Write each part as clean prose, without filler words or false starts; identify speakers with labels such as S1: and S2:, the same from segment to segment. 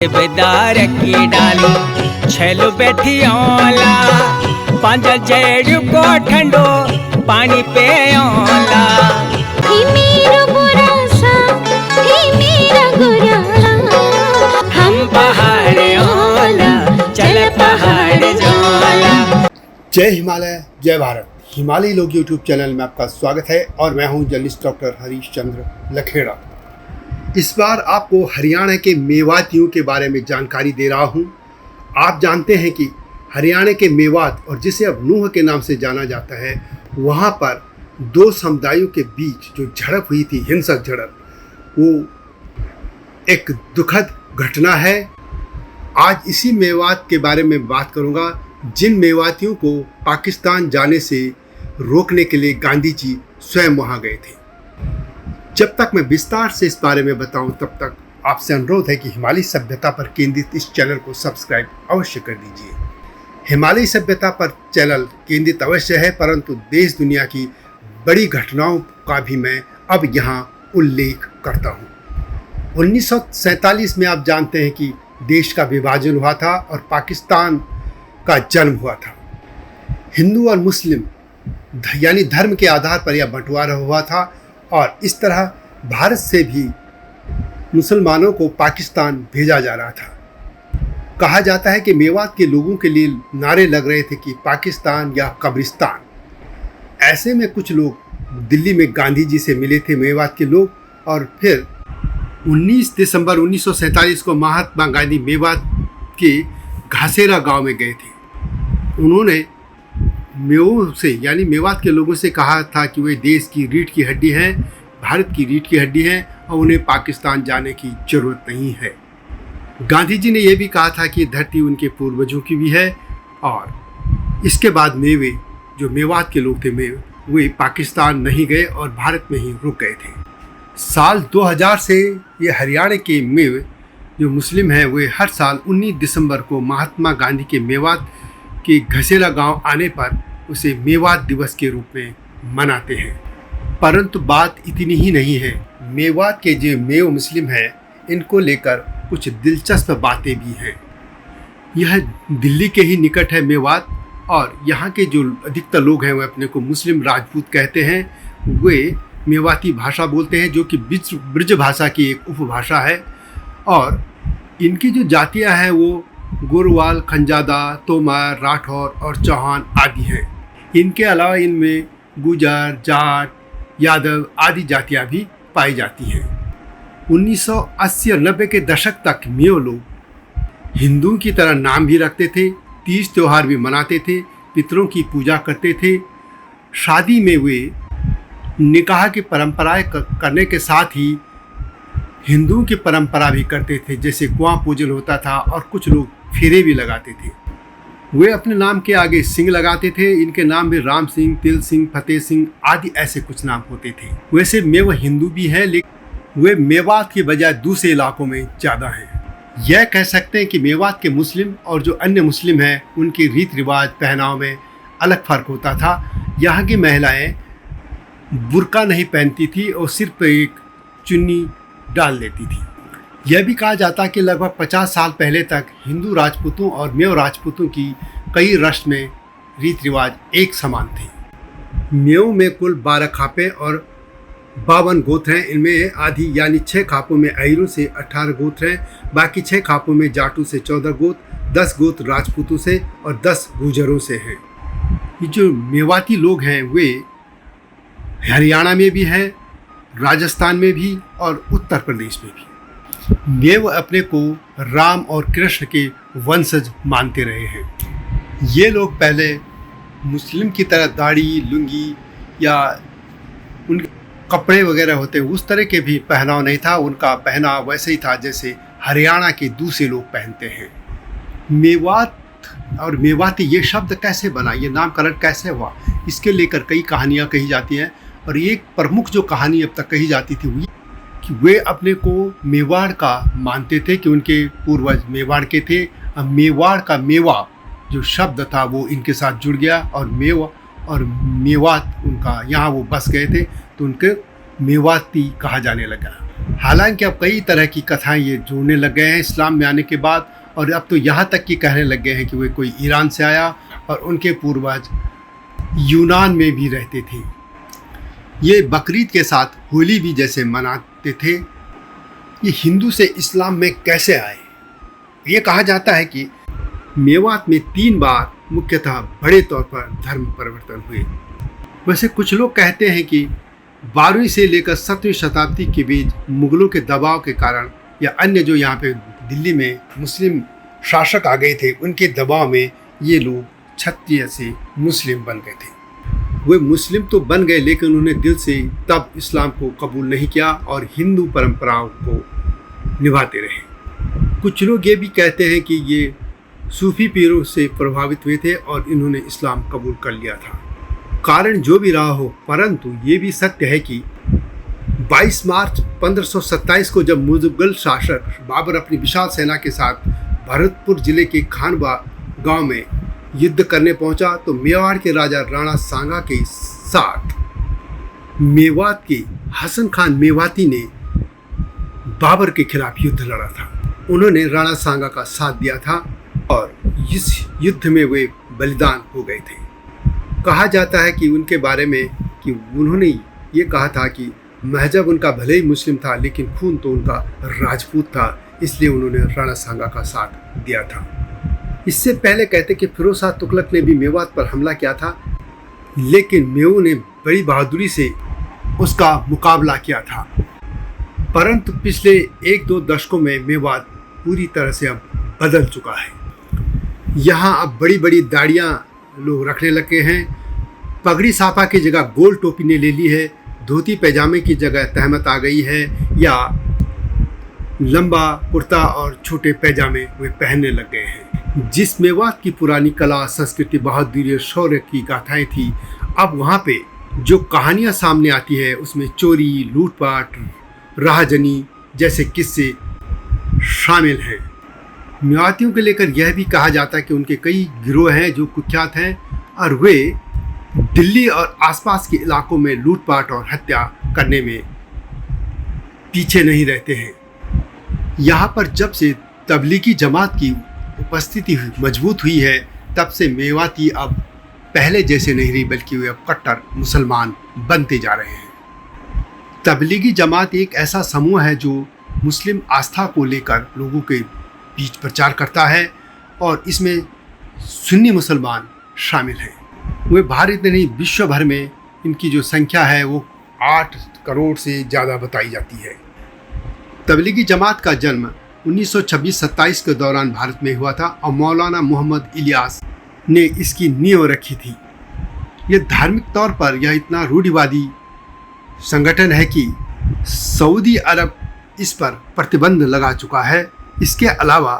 S1: बेदार की डाली छेलो बैठी ओला पांच जेड़ को ठंडो पानी पे ओला
S2: ही मेरा बुरासा ही मेरा गुराला हम
S1: पहाड़ ओला चल पहाड़ जोला।
S3: जय हिमालय जय भारत। हिमालय लोग यूट्यूब चैनल में आपका स्वागत है और मैं हूं जर्नलिस्ट डॉक्टर हरीश चंद्र लखेड़ा। इस बार आपको हरियाणा के मेवातियों के बारे में जानकारी दे रहा हूं। आप जानते हैं कि हरियाणा के मेवात और जिसे अब नूह के नाम से जाना जाता है, वहां पर दो समुदायों के बीच जो झड़प हुई थी, हिंसक झड़प, वो एक दुखद घटना है। आज इसी मेवात के बारे में बात करूंगा जिन मेवातियों को पाकिस्तान जाने से रोकने के लिए गांधी जी स्वयं वहां गए थे। जब तक मैं विस्तार से इस बारे में बताऊं, तब तक आपसे अनुरोध है कि हिमालय सभ्यता पर केंद्रित इस चैनल को सब्सक्राइब अवश्य कर दीजिए। हिमालय सभ्यता पर चैनल केंद्रित अवश्य है, परंतु देश दुनिया की बड़ी घटनाओं का भी मैं अब यहाँ उल्लेख करता हूँ। 1947 में आप जानते हैं कि देश का विभाजन हुआ था और पाकिस्तान का जन्म हुआ था। हिंदू और मुस्लिम यानी धर्म के आधार पर यह बंटवारा हुआ था और इस तरह भारत से भी मुसलमानों को पाकिस्तान भेजा जा रहा था। कहा जाता है कि मेवात के लोगों के लिए नारे लग रहे थे कि पाकिस्तान या कब्रिस्तान। ऐसे में कुछ लोग दिल्ली में गांधी जी से मिले थे, मेवात के लोग, और फिर 19 दिसंबर 1947 को महात्मा गांधी मेवात के घासेरा गांव में गए थे। उन्होंने मेवों से यानी मेवात के लोगों से कहा था कि वे देश की रीढ़ की हड्डी हैं, भारत की रीढ़ की हड्डी हैं और उन्हें पाकिस्तान जाने की ज़रूरत नहीं है। गांधी जी ने यह भी कहा था कि धरती उनके पूर्वजों की भी है और इसके बाद मेवे जो मेवात के लोग थे वे पाकिस्तान नहीं गए और भारत में ही रुक गए थे। साल 2000 से ये हरियाणा के मेवे जो मुस्लिम हैं वे हर साल 19 दिसंबर को महात्मा गांधी के मेवात के घसेरा गांव आने पर उसे मेवात दिवस के रूप में मनाते हैं। परंतु बात इतनी ही नहीं है, मेवात के जो मेव मुस्लिम हैं इनको लेकर कुछ दिलचस्प बातें भी हैं। यह दिल्ली के ही निकट है मेवात और यहाँ के जो अधिकतर लोग हैं वे अपने को मुस्लिम राजपूत कहते हैं। वे मेवाती भाषा बोलते हैं जो कि ब्रज भाषा की एक उपभाषा है और इनकी जो जातियाँ हैं वो गोरवाल, खंजादा, तोमर, राठौर और चौहान आदि हैं। इनके अलावा इनमें गुजर, जाट, यादव आदि जातियाँ भी पाई जाती हैं। 1980 और 90 के दशक तक मेव लोग हिंदुओं की तरह नाम भी रखते थे, तीज त्यौहार भी मनाते थे, पितरों की पूजा करते थे। शादी में वे निकाह की परंपराएं करने के साथ ही हिंदुओं की परंपरा भी करते थे, जैसे कुआं पूजन होता था और कुछ लोग फेरे भी लगाते थे। वे अपने नाम के आगे सिंह लगाते थे। इनके नाम भी राम सिंह, तिल सिंह, फतेह सिंह आदि ऐसे कुछ नाम होते थे। वैसे मेव हिंदू भी हैं, लेकिन वे मेवात के बजाय दूसरे इलाकों में ज़्यादा हैं। यह कह सकते हैं कि मेवात के मुस्लिम और जो अन्य मुस्लिम हैं उनके रीति रिवाज, पहनाव में अलग फ़र्क होता था। यहाँ की महिलाएँ बुर्का नहीं पहनती थी और सिर पर एक चुन्नी डाल लेती थी। यह भी कहा जाता है कि लगभग 50 साल पहले तक हिंदू राजपूतों और मेव राजपूतों की कई रस्म में रीति रिवाज एक समान थे। मेव में कुल 12 खापे और 52 गोत्र हैं। इनमें आधी यानी 6 खापों में अहीरों से 18 गोत्र हैं, बाकी 6 खापों में जाटों से 14 गोत्र, 10 गोत्र राजपूतों से और 10 गुर्जरों से हैं। ये जो मेवाती लोग हैं वे हरियाणा में भी हैं, राजस्थान में भी और उत्तर प्रदेश में भी। मेव अपने को राम और कृष्ण के वंशज मानते रहे हैं। ये लोग पहले मुस्लिम की तरह दाढ़ी, लुंगी या उनके कपड़े वगैरह होते उस तरह के भी पहनाव नहीं था। उनका पहनाव वैसे ही था जैसे हरियाणा के दूसरे लोग पहनते हैं। मेवात और मेवाती ये शब्द कैसे बना, ये नामकरण कैसे हुआ, इसके लेकर कई कहानियाँ कही जाती हैं और एक प्रमुख जो कहानी अब तक कही जाती थी वो कि वे अपने को मेवाड़ का मानते थे कि उनके पूर्वज मेवाड़ के थे। अब मेवाड़ का मेवा जो शब्द था वो इनके साथ जुड़ गया और मेवा और मेवात उनका यहाँ वो बस गए थे तो उनके मेवाती कहा जाने लगा। हालांकि अब कई तरह की कथाएं ये जोड़ने लग गए हैं इस्लाम में आने के बाद, और अब तो यहाँ तक कि कहने लग गए हैं कि वे कोई ईरान से आया और उनके पूर्वज यूनान में भी रहते थे। ये बकरीद के साथ होली भी जैसे मनाते थे। ये हिंदू से इस्लाम में कैसे आए? ये कहा जाता है कि मेवात में 3 बार मुख्यतः बड़े तौर पर धर्म परिवर्तन हुए। वैसे कुछ लोग कहते हैं कि 12वीं से लेकर 7वीं शताब्दी के बीच मुगलों के दबाव के कारण या अन्य जो यहाँ पे दिल्ली में मुस्लिम शासक आ गए थे, उनके दबाव में ये लोग क्षत्रिय से मुस्लिम बन गए थे। वे मुस्लिम तो बन गए, लेकिन उन्होंने दिल से तब इस्लाम को कबूल नहीं किया और हिंदू परंपराओं को निभाते रहे। कुछ लोग ये भी कहते हैं कि ये सूफी पीरों से प्रभावित हुए थे और इन्होंने इस्लाम कबूल कर लिया था। कारण जो भी रहा हो, परंतु ये भी सत्य है कि 22 मार्च 1527 को जब मुगल शासक बाबर अपनी विशाल सेना के साथ भरतपुर जिले के खानवा गांव में युद्ध करने पहुंचा, तो मेवाड़ के राजा राणा सांगा के साथ मेवात के हसन खान मेवाती ने बाबर के खिलाफ युद्ध लड़ा था। उन्होंने राणा सांगा का साथ दिया था और इस युद्ध में वे बलिदान हो गए थे। कहा जाता है कि उनके बारे में कि उन्होंने ये कहा था कि महजब उनका भले ही मुस्लिम था, लेकिन खून तो उनका राजपूत था, इसलिए उन्होंने राणा सांगा का साथ दिया था। इससे पहले कहते कि फिरोज शाह तुगलक ने भी मेवात पर हमला किया था, लेकिन मेऊ ने बड़ी बहादुरी से उसका मुकाबला किया था। परंतु पिछले 1-2 दशकों में मेवात पूरी तरह से अब बदल चुका है। यहाँ अब बड़ी बड़ी दाढ़ियाँ लोग रखने लगे हैं। पगड़ी साफा की जगह गोल टोपी ने ले ली है। धोती पैजामे की जगह तहमत आ गई है, या लंबा कुर्ता और छोटे पैजामे वे पहनने लग गए हैं। जिस मेवात की पुरानी कला, संस्कृति, बहादुरी और शौर्य की गाथाएं थी, अब वहाँ पे जो कहानियाँ सामने आती है उसमें चोरी, लूटपाट, राहजनी जैसे किस्से शामिल हैं। मेवातियों को लेकर यह भी कहा जाता है कि उनके कई गिरोह हैं जो कुख्यात हैं और वे दिल्ली और आसपास के इलाकों में लूटपाट और हत्या करने में पीछे नहीं रहते हैं। यहाँ पर जब से तबलीगी जमात की उपस्थिति मजबूत हुई है, तब से मेवाती अब पहले जैसे नहीं रही, बल्कि वे अब कट्टर मुसलमान बनते जा रहे हैं। तबलीगी जमात एक ऐसा समूह है जो मुस्लिम आस्था को लेकर लोगों के बीच प्रचार करता है और इसमें सुन्नी मुसलमान शामिल हैं। वे भारत में नहीं, विश्व भर में इनकी जो संख्या है वो 8 करोड़ से ज़्यादा बताई जाती है। तबलीगी जमात का जन्म 1926-27 के दौरान भारत में हुआ था और मौलाना मोहम्मद इलियास ने इसकी नींव रखी थी। ये धार्मिक तौर पर यह इतना रूढ़िवादी संगठन है कि सऊदी अरब इस पर प्रतिबंध लगा चुका है। इसके अलावा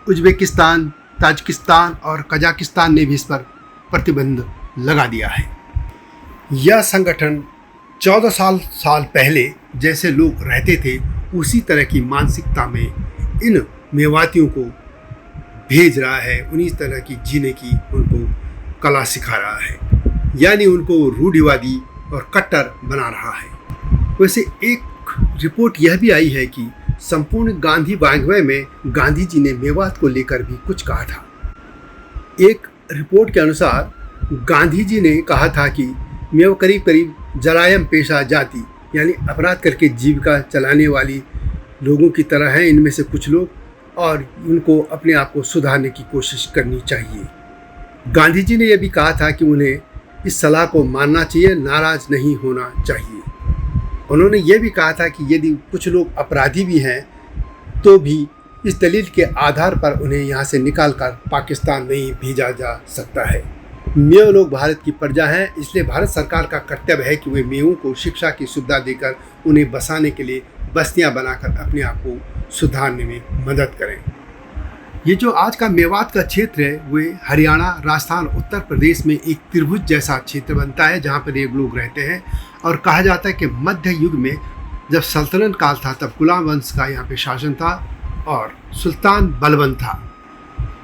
S3: उज्बेकिस्तान, ताजिकिस्तान और कजाकिस्तान ने भी इस पर प्रतिबंध लगा दिया है। यह संगठन 14 साल पहले जैसे लोग रहते थे, उसी तरह की मानसिकता में इन मेवातियों को भेज रहा है, उन्हीं तरह की जीने की उनको कला सिखा रहा है, यानी उनको रूढ़िवादी और कट्टर बना रहा है। वैसे एक रिपोर्ट यह भी आई है कि संपूर्ण गांधी वाङ्मय में गांधी जी ने मेवात को लेकर भी कुछ कहा था। एक रिपोर्ट के अनुसार गांधी जी ने कहा था कि मेवा करीब जरायम पेशा जाति, यानी अपराध करके जीविका चलाने वाली लोगों की तरह हैं इनमें से कुछ लोग, और उनको अपने आप को सुधारने की कोशिश करनी चाहिए। गांधी जी ने यह भी कहा था कि उन्हें इस सलाह को मानना चाहिए, नाराज नहीं होना चाहिए। उन्होंने ये भी कहा था कि यदि कुछ लोग अपराधी भी हैं तो भी इस दलील के आधार पर उन्हें यहाँ से निकाल कर पाकिस्तान नहीं भेजा जा सकता है। मेव लोग भारत की प्रजा हैं, इसलिए भारत सरकार का कर्तव्य है कि वे मेवों को शिक्षा की सुविधा देकर उन्हें बसाने के लिए बस्तियाँ बनाकर अपने आप को सुधारने में मदद करें। ये जो आज का मेवात का क्षेत्र है, वे हरियाणा, राजस्थान, उत्तर प्रदेश में एक त्रिभुज जैसा क्षेत्र बनता है जहाँ पर ये लोग रहते हैं। और कहा जाता है कि मध्य युग में जब सल्तनत काल था, तब गुलाम वंश का यहाँ पे शासन था और सुल्तान बलबन था।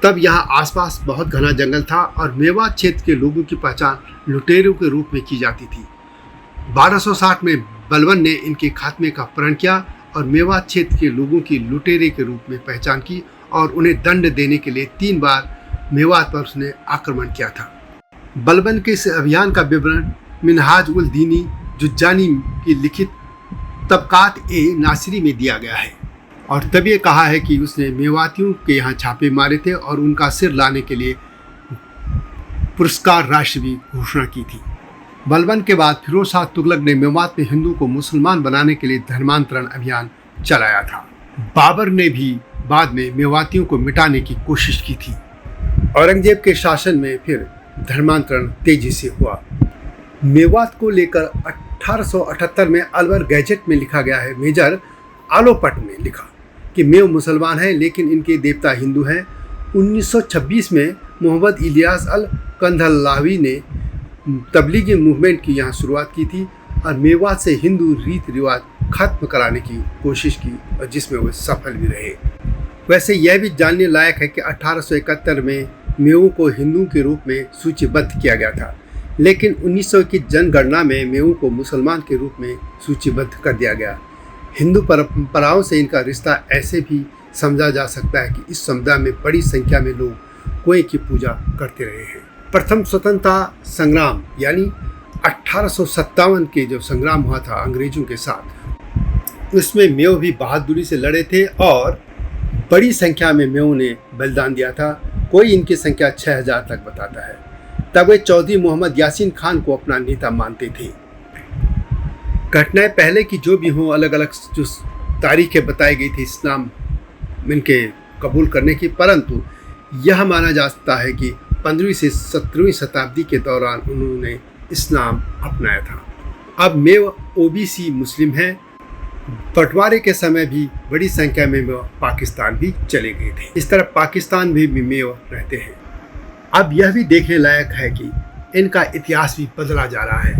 S3: तब यहाँ आसपास बहुत घना जंगल था और मेवात क्षेत्र के लोगों की पहचान लुटेरों के रूप में की जाती थी। 1260 में बलबन ने इनके खात्मे का प्रण किया और मेवात क्षेत्र के लोगों की लुटेरे के रूप में पहचान की और उन्हें दंड देने के लिए 3 बार मेवात पर उसने आक्रमण किया था। बलबन के इस अभियान का विवरण मिनहाज उल दीनी जुज्जानी की लिखित तबकात-ए-नासिरी में दिया गया है और तब ये कहा है कि उसने मेवातियों के यहाँ छापे मारे थे और उनका सिर लाने के लिए पुरस्कार राशि भी घोषणा की थी। बलबन के बाद फिरोज शाह तुगलक ने मेवात में हिंदू को मुसलमान बनाने के लिए धर्मांतरण अभियान चलाया था। बाबर ने भी बाद में मेवातियों को मिटाने की कोशिश की थी। औरंगजेब के शासन में फिर धर्मांतरण तेजी से हुआ। मेवात को लेकर 1878 में अलवर गैजेट में लिखा गया है। मेजर आलोपट ने लिखा कि मेव मुसलमान हैं लेकिन इनके देवता हिंदू हैं। 1926 में मोहम्मद इलियास अल कंदहलावी ने तबलीगी मूवमेंट की यहाँ शुरुआत की थी और मेवात से हिंदू रीति रिवाज खत्म कराने की कोशिश की और जिसमें वो सफल भी रहे। वैसे यह भी जानने लायक है कि 1871 में मेवों को हिंदू के रूप में सूचीबद्ध किया गया था, लेकिन 1900 की जनगणना में मेवों को मुसलमान के रूप में सूचीबद्ध कर दिया गया। हिंदू परंपराओं से इनका रिश्ता ऐसे भी समझा जा सकता है कि इस समुदाय में बड़ी संख्या में लोग कुएं की पूजा करते रहे हैं। प्रथम स्वतंत्रता संग्राम यानी 1857 के जो संग्राम हुआ था अंग्रेजों के साथ, उसमें मेव भी बहादुरी से लड़े थे और बड़ी संख्या में मेवों ने बलिदान दिया था। कोई इनकी संख्या 6000 तक बताता है। तब वे चौधरी मोहम्मद यासीन खान को अपना नेता मानते थे। घटनाएं पहले की जो भी हों, अलग अलग जो तारीखें बताई गई थी इस्लाम इनके कबूल करने की, परंतु यह माना जाता है कि 15वीं से 17वीं शताब्दी के दौरान उन्होंने इस्लाम अपनाया था। अब मेव ओबीसी मुस्लिम हैं। बंटवारे के समय भी बड़ी संख्या में मेव पाकिस्तान भी चले गए थे। इस तरह पाकिस्तान भी मेव रहते हैं। अब यह भी देखने लायक है कि इनका इतिहास भी बदला जा रहा है।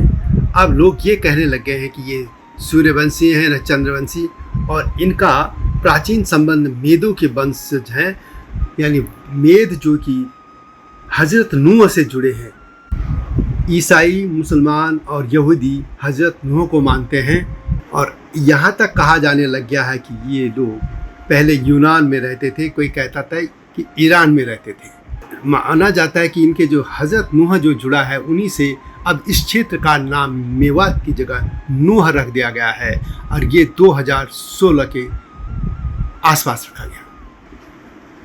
S3: अब लोग ये कहने लग गए हैं कि ये सूर्यवंशी हैं न चंद्रवंशी, और इनका प्राचीन संबंध मेदों के वंशज हैं, यानी मेद जो कि हजरत नूह से जुड़े हैं। ईसाई, मुसलमान और यहूदी हजरत नूह को मानते हैं और यहाँ तक कहा जाने लग गया है कि ये लोग पहले यूनान में रहते थे। कोई कहता था कि ईरान में रहते थे। माना जाता है कि इनके जो हजरत नूह जो जुड़ा है उन्हीं से अब इस क्षेत्र का नाम मेवात की जगह नूह रख दिया गया है और ये 2016 के आसपास रखा गया।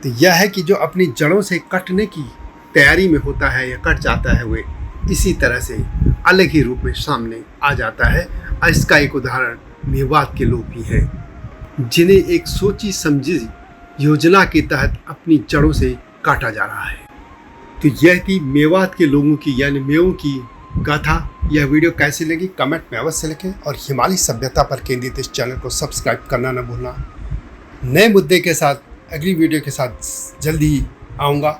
S3: तो यह है कि जो अपनी जड़ों से कटने की तैयारी में होता है या कट जाता है, वे इसी तरह से अलग ही रूप में सामने आ जाता है। और इसका एक उदाहरण मेवात के लोग भी हैं, जिन्हें एक सोची समझी योजना के तहत अपनी जड़ों से काटा जा रहा है। तो यह थी मेवात के लोगों की यानी मेवों की गाथा। यह वीडियो कैसी लगी कमेंट में अवश्य लिखें और हिमालय सभ्यता पर केंद्रित इस चैनल को सब्सक्राइब करना न भूलना। नए मुद्दे के साथ अगली वीडियो के साथ जल्दी ही आऊँगा।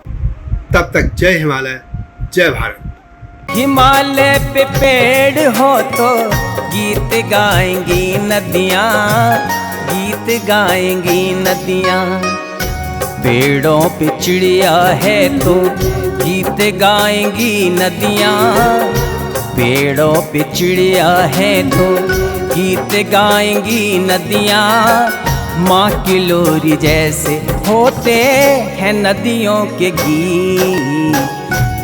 S3: तब तक जय हिमालय, जय भारत।
S1: हिमालय पे पेड़ हो तो गीत गाएंगी नदियाँ, गीत गाएंगी नदियाँ। पेड़ों पे चिड़िया है तो गीत गाएंगी नदियाँ, पेड़ों पे चिड़िया है तो गीत गाएंगी नदियाँ। माँ की लोरी जैसे होते हैं नदियों के गीत।